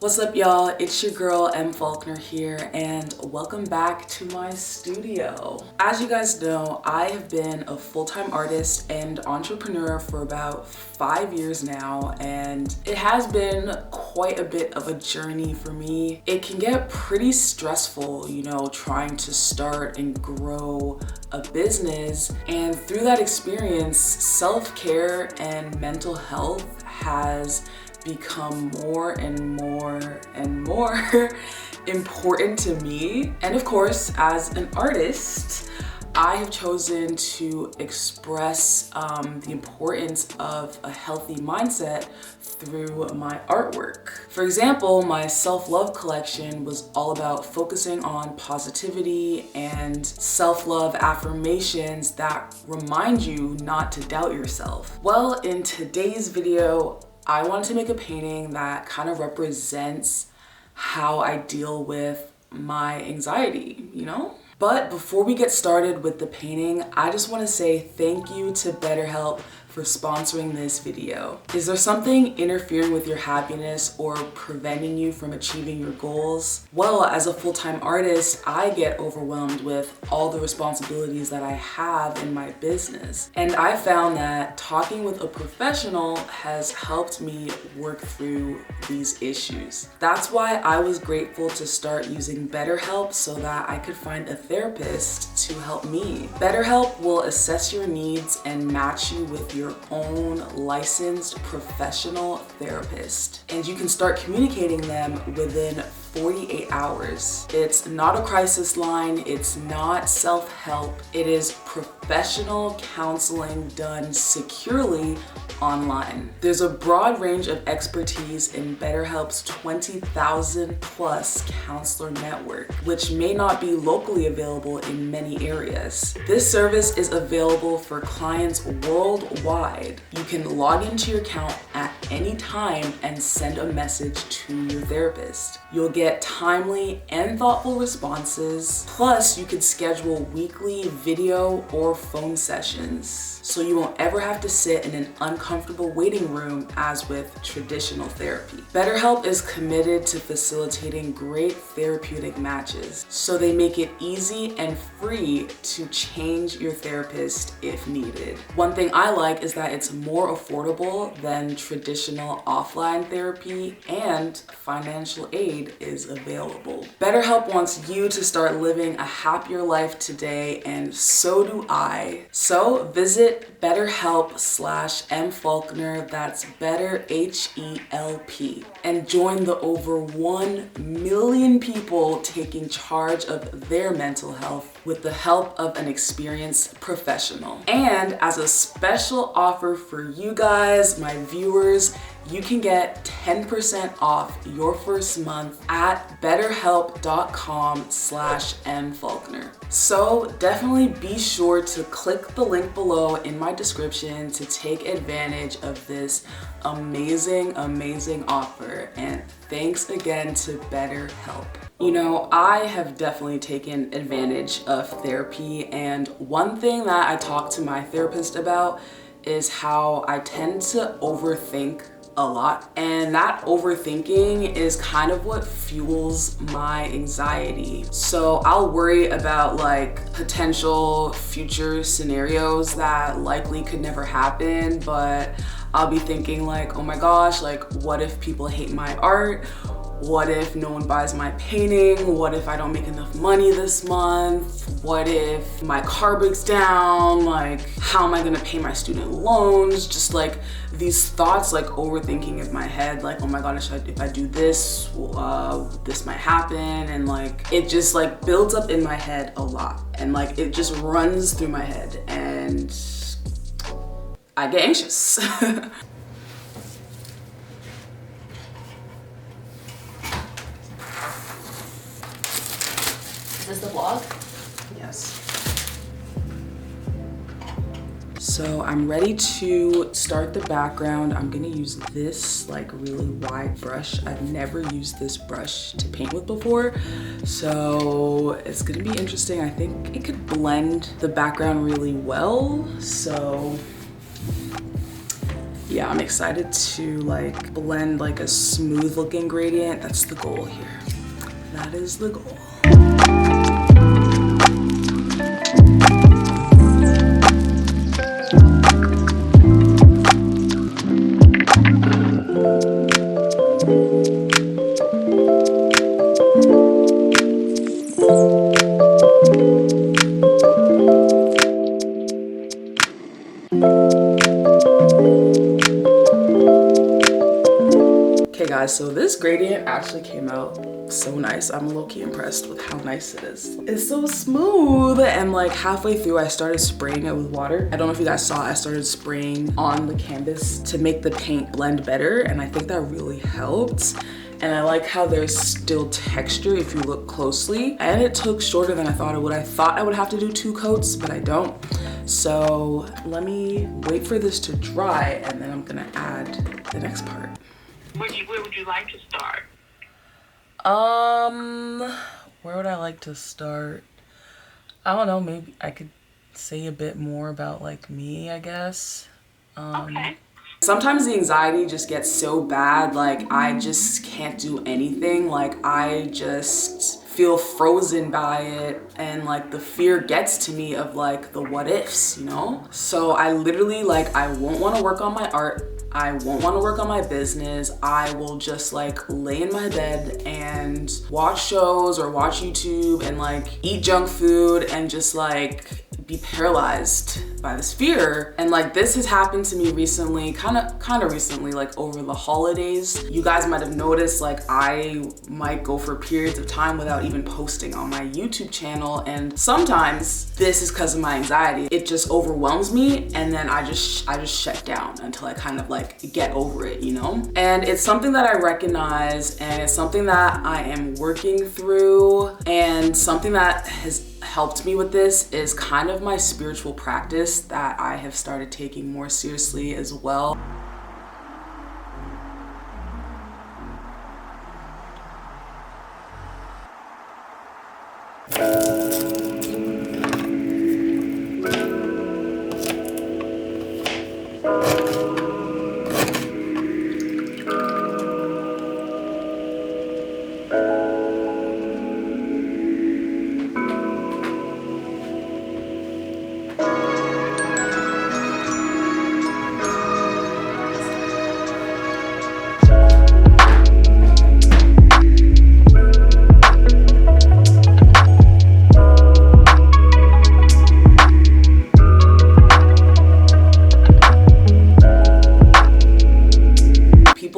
What's up, y'all? It's your girl M.Falconer here, and welcome back to my studio. As you guys know, I have been a full-time artist and entrepreneur for about 5 years now, and it has been quite a bit of a journey for me. It can get pretty stressful, trying to start and grow a business, and through that experience, self-care and mental health has become more and more and more important to me. And of course, as an artist, I have chosen to express the importance of a healthy mindset through my artwork. For example, my self-love collection was all about focusing on positivity and self-love affirmations that remind you not to doubt yourself. Well, in today's video, I wanted to make a painting that kind of represents how I deal with my anxiety, But before we get started with the painting, I just want to say thank you to BetterHelp for sponsoring this video. Is there something interfering with your happiness or preventing you from achieving your goals? Well, as a full-time artist, I get overwhelmed with all the responsibilities that I have in my business. And I found that talking with a professional has helped me work through these issues. That's why I was grateful to start using BetterHelp so that I could find a therapist to help me. BetterHelp will assess your needs and match you with your own licensed professional therapist, and you can start communicating them within 48 hours. It's not a crisis line, it's not self-help, it is professional counseling done securely online. There's a broad range of expertise in BetterHelp's 20,000 plus counselor network, which may not be locally available in many areas. This service is available for clients worldwide. You can log into your account at any time and send a message to your therapist. You'll get timely and thoughtful responses. Plus, you could schedule weekly video or phone sessions, so you won't ever have to sit in an uncomfortable waiting room as with traditional therapy. BetterHelp is committed to facilitating great therapeutic matches, so they make it easy and free to change your therapist if needed. One thing I like is that it's more affordable than traditional offline therapy, and financial aid is available. BetterHelp wants you to start living a happier life today, and so do I. So visit BetterHelp/M.Falconer, that's better HELP, and join the over 1 million people taking charge of their mental health with the help of an experienced professional. And as a special offer for you guys, my viewers, you can get 10% off your first month at betterhelp.com/mfalconer. So definitely be sure to click the link below in my description to take advantage of this amazing offer. And thanks again to BetterHelp. I have definitely taken advantage of therapy, and one thing that I talk to my therapist about is how I tend to overthink a lot, and that overthinking is kind of what fuels my anxiety. So I'll worry about potential future scenarios that likely could never happen, but I'll be thinking oh my gosh, what if people hate my art? What if no one buys my painting? What if I don't make enough money this month? What if my car breaks down? How am I gonna pay my student loans? Just these thoughts overthinking in my head, oh my gosh, if I do this, this might happen. And it just builds up in my head a lot. And it just runs through my head and I get anxious. Is this the vlog? Yes. So I'm ready to start the background. I'm gonna use this really wide brush. I've never used this brush to paint with before, so it's gonna be interesting. I think it could blend the background really well. So Yeah, I'm excited to like blend like a smooth looking gradient. That's the goal here. That is the goal. Okay guys, so this gradient actually came out so nice. I'm low-key impressed with how nice it is. It's so smooth, and like halfway through I started spraying it with water. I don't know if you guys saw, I started spraying on the canvas to make the paint blend better, and I think that really helped. And I like how there's still texture if you look closely. And it took shorter than I thought it would. I thought I would have to do 2 coats, but I don't. So let me wait for this to dry, and then I'm gonna add the next part. Where would you like to start? Where would I like to start? I don't know, maybe I could say a bit more about like me, I guess. Okay. Sometimes the anxiety just gets so bad, like I just can't do anything. Like I just feel frozen by it, and like the fear gets to me of like the what ifs, you know? So I literally like, I won't want to work on my art. I won't want to work on my business. I will just like lay in my bed and watch shows or watch YouTube and like eat junk food and just like be paralyzed by this fear. And like this has happened to me recently, kind of recently, like over the holidays. You guys might have noticed like I might go for periods of time without even posting on my YouTube channel, and sometimes this is because of my anxiety. It just overwhelms me, and then I just shut down until I kind of like get over it, you know? And it's something that I recognize, and it's something that I am working through, and something that has helped me with this is kind of my spiritual practice that I have started taking more seriously as well.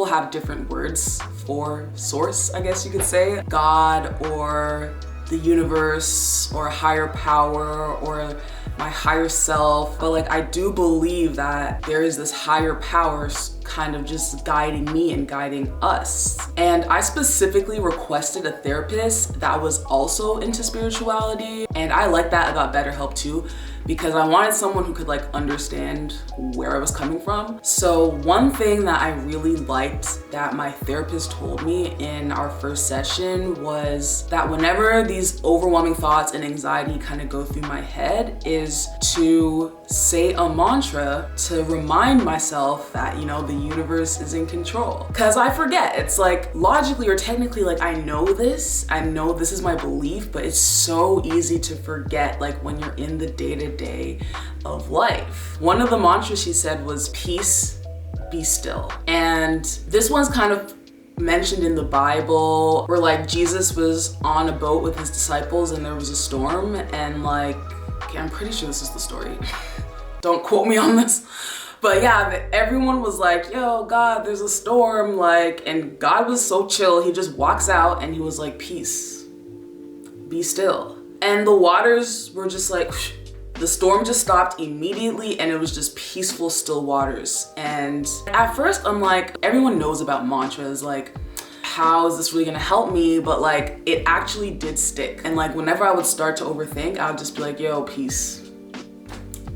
Have different words for source, I guess you could say. God, or the universe, or a higher power, or my higher self. But like I do believe that there is this higher power kind of just guiding me and guiding us. And I specifically requested a therapist that was also into spirituality, and I like that. I got BetterHelp too, because I wanted someone who could like understand where I was coming from. So one thing that I really liked that my therapist told me in our first session was that whenever these overwhelming thoughts and anxiety kind of go through my head, is to say a mantra to remind myself that, you know, the universe is in control. Because I forget, it's like logically or technically, like I know this is my belief, but it's so easy to forget like when you're in the day-to-day of life. One of the mantras she said was peace, be still. And this one's kind of mentioned in the Bible, where like Jesus was on a boat with his disciples and there was a storm, and like, okay, I'm pretty sure this is the story. Don't quote me on this. But yeah, everyone was like, yo, God, there's a storm, like, and God was so chill. He just walks out and he was like, peace, be still. And the waters were just like, the storm just stopped immediately, and it was just peaceful, still waters. And at first I'm like, everyone knows about mantras, like, how is this really gonna help me? But like, it actually did stick. And like, whenever I would start to overthink, I would just be like, yo, peace,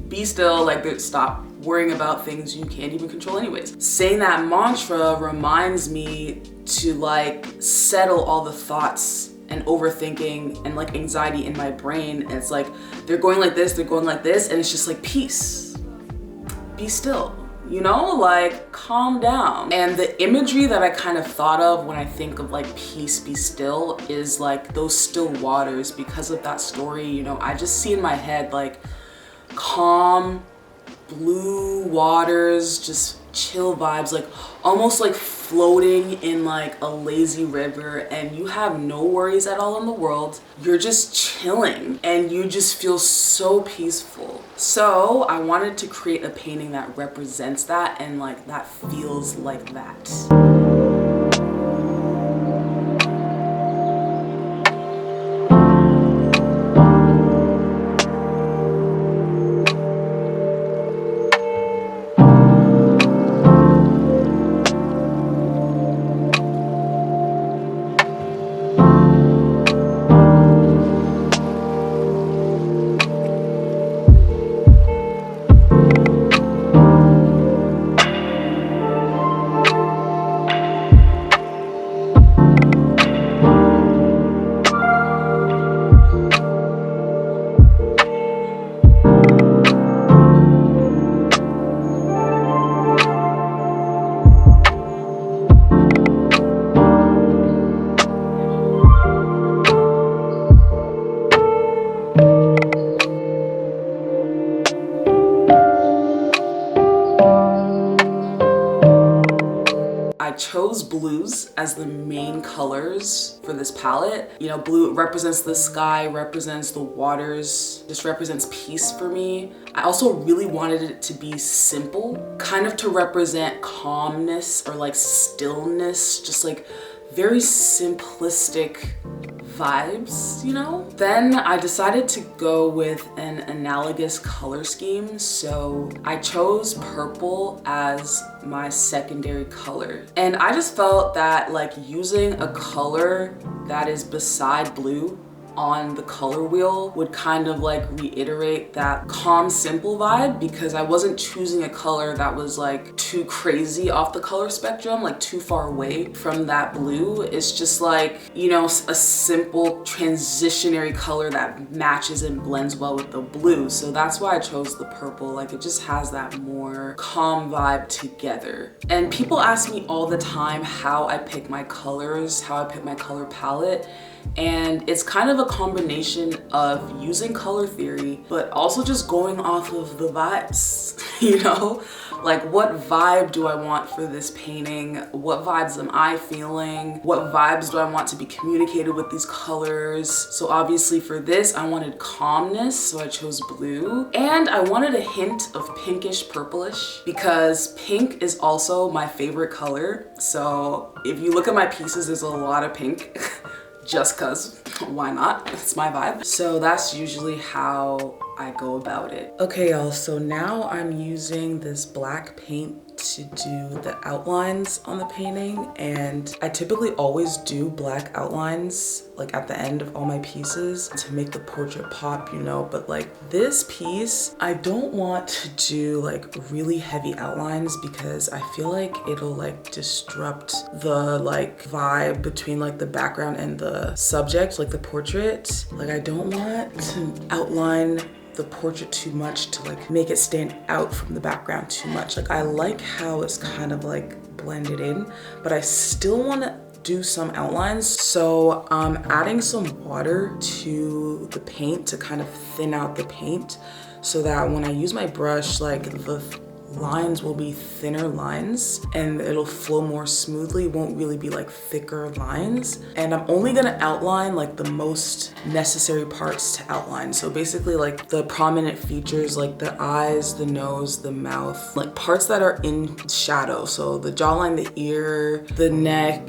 be still, like, stop worrying about things you can't even control anyways. Saying that mantra reminds me to like settle all the thoughts and overthinking and like anxiety in my brain. And it's like, they're going like this, and it's just like, peace, be still, you know, like calm down. And the imagery that I kind of thought of when I think of like peace be still is like those still waters. Because of that story, you know, I just see in my head like calm blue waters, just chill vibes, like almost like floating in like a lazy river, and you have no worries at all in the world. You're just chilling and you just feel so peaceful. So I wanted to create a painting that represents that and like that feels like that. I chose blues as the main colors for this palette. You know, blue represents the sky, represents the waters, just represents peace for me. I also really wanted it to be simple, kind of to represent calmness or like stillness, just like very simplistic vibes, you know? Then I decided to go with an analogous color scheme. So I chose purple as my secondary color. And I just felt that like using a color that is beside blue on the color wheel would kind of like reiterate that calm, simple vibe, because I wasn't choosing a color that was like too crazy off the color spectrum, like too far away from that blue. It's just like, you know, a simple transitionary color that matches and blends well with the blue. So that's why I chose the purple. Like it just has that more calm vibe together. And people ask me all the time how I pick my colors, how I pick my color palette. And it's kind of a combination of using color theory, but also just going off of the vibes, you know? Like, what vibe do I want for this painting? What vibes am I feeling? What vibes do I want to be communicated with these colors? So obviously for this, I wanted calmness, so I chose blue. And I wanted a hint of pinkish purplish because pink is also my favorite color. So if you look at my pieces, there's a lot of pink. Just cause, why not? It's my vibe. So that's usually how I go about it. Okay, y'all, so now I'm using this black paint to do the outlines on the painting, and I typically always do black outlines like at the end of all my pieces to make the portrait pop, you know, but like this piece, I don't want to do like really heavy outlines because I feel like it'll like disrupt the like vibe between like the background and the subject, like the portrait. Like I don't want to outline the portrait too much to like make it stand out from the background too much. Like I like how it's kind of like blended in, but I still want to do some outlines. So I'm adding some water to the paint to kind of thin out the paint so that when I use my brush, like the lines will be thinner lines and it'll flow more smoothly. It won't really be like thicker lines. And I'm only gonna outline like the most necessary parts to outline. So basically like the prominent features like the eyes, the nose, the mouth, like parts that are in shadow. So the jawline, the ear, the neck,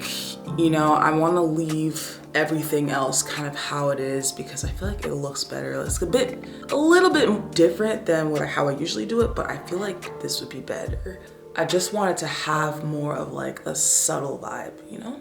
you know, I wanna leave everything else kind of how it is because I feel like it looks better. It's a little bit different than how I usually do it, but I feel like this would be better. I just wanted to have more of like a subtle vibe, you know?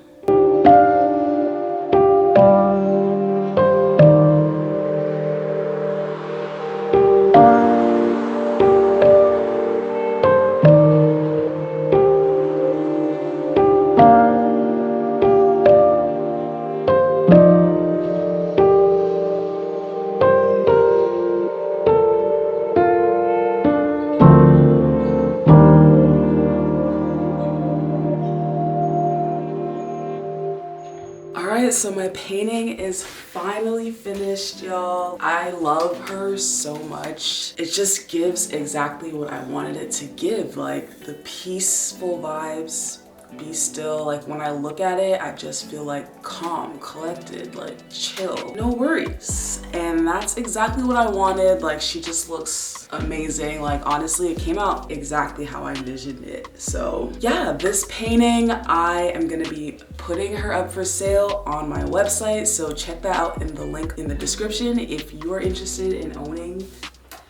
it. So my painting is finally finished, y'all. I love her so much. It just gives exactly what I wanted it to give, like the peaceful vibes. Be still. Like when I look at it, I just feel like calm, collected, like chill, no worries. And that's exactly what I wanted. Like she just looks amazing. Like honestly, it came out exactly how I envisioned it. So yeah, this painting, I am gonna be putting her up for sale on my website. So check that out in the link in the description if you are interested in owning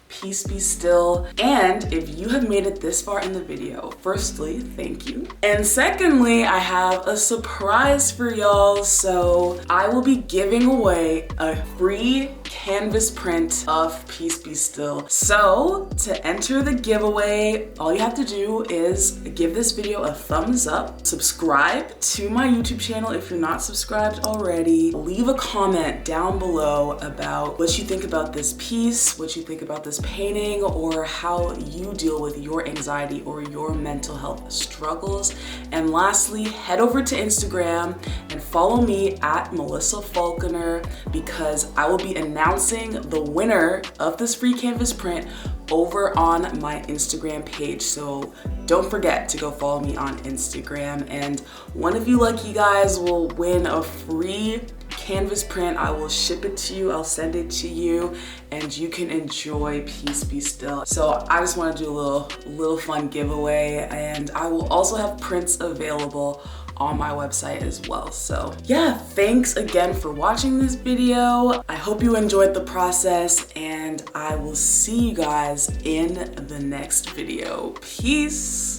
Peace Be Still. And if you have made it this far in the video, firstly, thank you. And secondly, I have a surprise for y'all. So I will be giving away a free canvas print of Peace Be Still. So to enter the giveaway, all you have to do is give this video a thumbs up, subscribe to my YouTube channel if you're not subscribed already, leave a comment down below about what you think about this piece, what you think about this painting, or how you deal with your anxiety or your mental health struggles. And lastly, head over to Instagram and follow me at M.Falconer, because I will be announcing the winner of this free canvas print over on my Instagram page. So don't forget to go follow me on Instagram, and one of you lucky guys will win a free canvas print. I will ship it to you, I'll send it to you, and you can enjoy Peace Be Still. So I just want to do a little fun giveaway, and I will also have prints available on my website as well. So yeah, thanks again for watching this video. I hope you enjoyed the process, and I will see you guys in the next video. Peace.